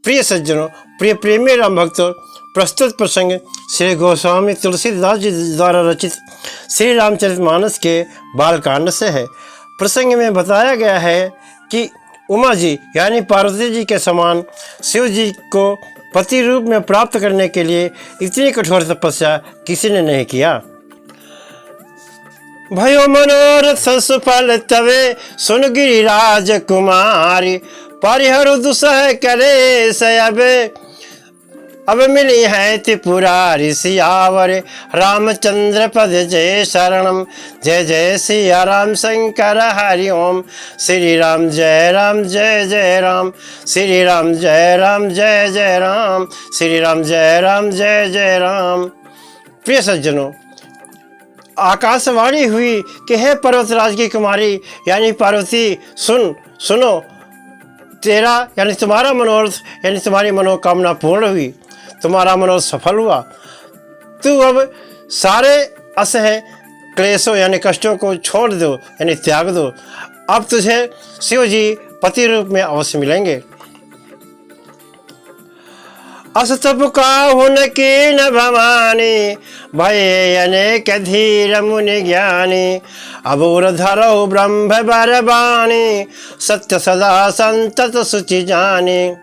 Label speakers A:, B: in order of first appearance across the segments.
A: प्रिय सज्जनों, प्रिय प्रेमी राम भक्तों, प्रस्तुत प्रसंग श्री गोस्वामी तुलसीदास जी द्वारा रचित श्री रामचरितमानस के बालकांड से है। प्रसंग में बताया गया है कि उमा जी यानी पार्वती जी के समान शिव जी को पति रूप में प्राप्त करने के लिए इतनी कठोर तपस्या किसी ने नहीं किया। भयो मनोरथ सुफल तवे सुन गिरिराज कुमारी, परिहर दुसह करे सयबे अब मिली है त्रिपुरारी। सियावर रामचंद्र पद जय शरणम, जय जय सिया राम शंकर हरि ओम। श्री राम जय राम जय जय राम, श्री राम जय राम जय जय राम, श्री राम जय राम जय जय राम। प्रिय सज्जनों, आकाशवाणी हुई कि हे पर्वतराज की कुमारी यानी पार्वती, सुनो तेरा यानी तुम्हारा मनोरथ यानी तुम्हारी मनोकामना पूर्ण हुई, तुम्हारा मनोरथ सफल हुआ। तू अब सारे असह क्लेशों यानी कष्टों को छोड़ दो यानी त्याग दो। अब तुझे शिव जी पति रूप में अवश्य मिलेंगे। असतप का हुन की न भवानी, भय अनेक धीर मुनि ज्ञानी। अबूर धरो ब्रह्म बरबाणी, सत्य सदा संतत सुचि जानी।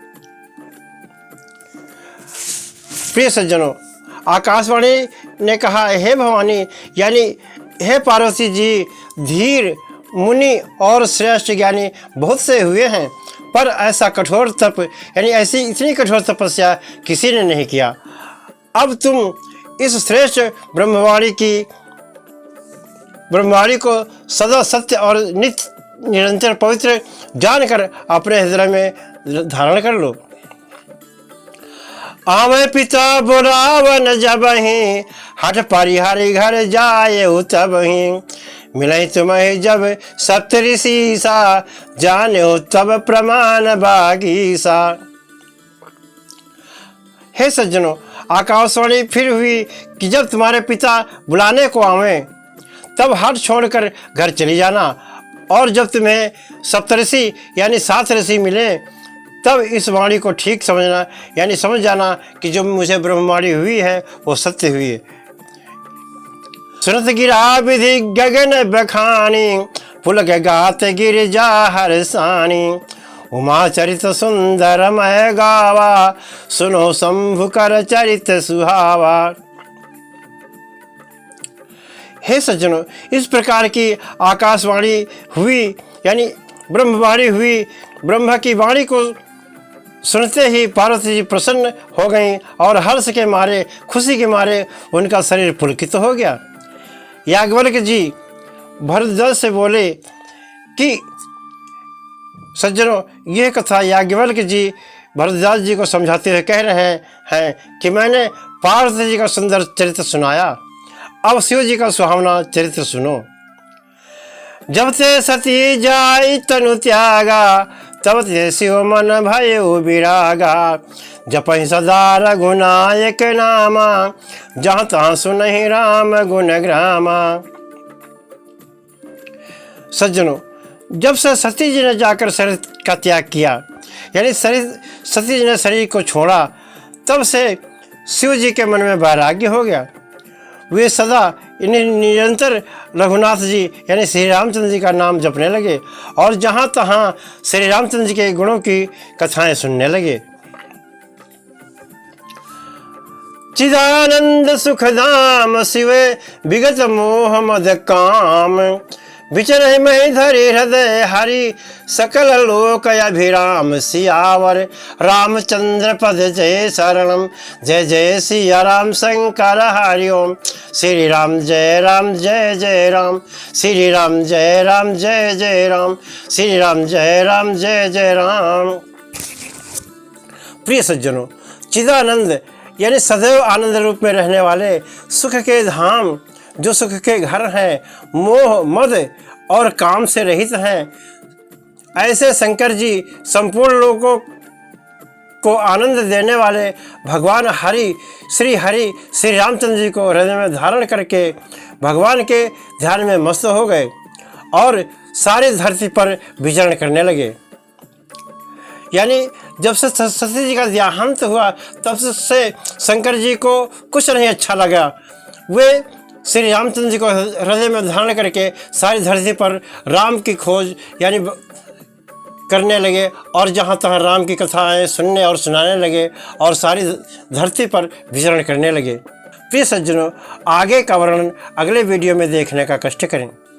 A: प्रिय सज्जनों, आकाशवाणी ने कहा, हे भवानी यानी हे पार्वती जी, धीर मुनि और श्रेष्ठ ज्ञानी बहुत से हुए हैं, पर ऐसा कठोर तप यानी ऐसी इतनी कठोर तपस्या किसी ने नहीं किया। अब तुम इस श्रेष्ठ ब्रह्मवाणी को सदा सत्य और नित्य निरंतर पवित्र जानकर अपने हृदय में धारण कर लो। आवे पिता बुरावन जबहि, हठ परिहरि घर जाए तबहि। मिले तुम्हें जब सप्तऋषि सा, जाने तब प्रमाण बागीसा। हे सज्जनों, आकाशवाणी फिर हुई कि जब तुम्हारे पिता बुलाने को आवे तब हट छोड़कर घर चली जाना, और जब तुम्हें सप्तऋषि यानी 7 ऋषि मिले तब इस वाणी को ठीक समझना यानी समझ जाना कि जो मुझे ब्रह्मवाणी हुई है वो सत्य हुई है। सुनत गिरा विधि गगन बखानी, पुलक गात गिर जा हरसानी। उमा चरित सुंदर मय गावा, सुनो शंभु कर चरित सुहावा। हे सज्जनों, इस प्रकार की आकाशवाणी हुई यानी ब्रह्मवाणी हुई। ब्रह्मा की वाणी को सुनते ही पार्वती जी प्रसन्न हो गईं और हर्ष के मारे, खुशी के मारे उनका शरीर पुलकित हो गया। याज्ञवल्क्य जी भरद्वाज से बोले कि सज्जनों, यह कथा याज्ञवल्क्य जी भरद्वाज जी को समझाते हुए कह रहे हैं कि मैंने पार्वती जी का सुंदर चरित्र सुनाया, अब शिव जी का सुहावना चरित्र सुनो। जब ते सती जाई तनु त्यागा, तब ते शिव मन भयो विरागा। जपहि सदा रघुनायक नामा, जहाँ तहाँ सुनहि राम गुण ग्रामा। सज्जनों, जब से सती जी ने जाकर शरीर का त्याग किया यानी सती जी ने शरीर को छोड़ा, तब से शिव जी के मन में वैराग्य हो गया। वे सदा इन्हें निरंतर रघुनाथ जी यानी श्री रामचंद्र जी का नाम जपने लगे और जहाँ तहाँ श्री रामचंद्र जी के गुणों की कथाएं सुनने लगे। चिदानंद सुखधाम शिवे, विगत मोह मद काम। विचरहि महि धरि हृदय हरि, सकल लोक अभिराम। सियावर रामचंद्र पद जय शरणम, जय जय सिया राम शंकर हरि ओम। श्री राम जय राम जय जय राम, श्री राम जय राम जय जय राम, श्री राम जय राम जय जय राम। प्रिय सज्जनों, चिदानंद यानी सदैव आनंद रूप में रहने वाले, सुख के धाम जो सुख के घर हैं, मोह मद और काम से रहित हैं, ऐसे शंकर जी संपूर्ण लोगों को आनंद देने वाले भगवान हरि श्री रामचंद्र जी को हृदय में धारण करके भगवान के ध्यान में मस्त हो गए और सारी धरती पर विचरण करने लगे। यानी जब से सती जी का देहांत हुआ तब से शंकर जी को कुछ नहीं अच्छा लगा। वे श्री रामचंद्र जी को हृदय में धारण करके सारी धरती पर राम की खोज यानी करने लगे और जहाँ तहाँ राम की कथाएं सुनने और सुनाने लगे और सारी धरती पर विचरण करने लगे। प्रिय सज्जनों, आगे का वर्णन अगले वीडियो में देखने का कष्ट करें।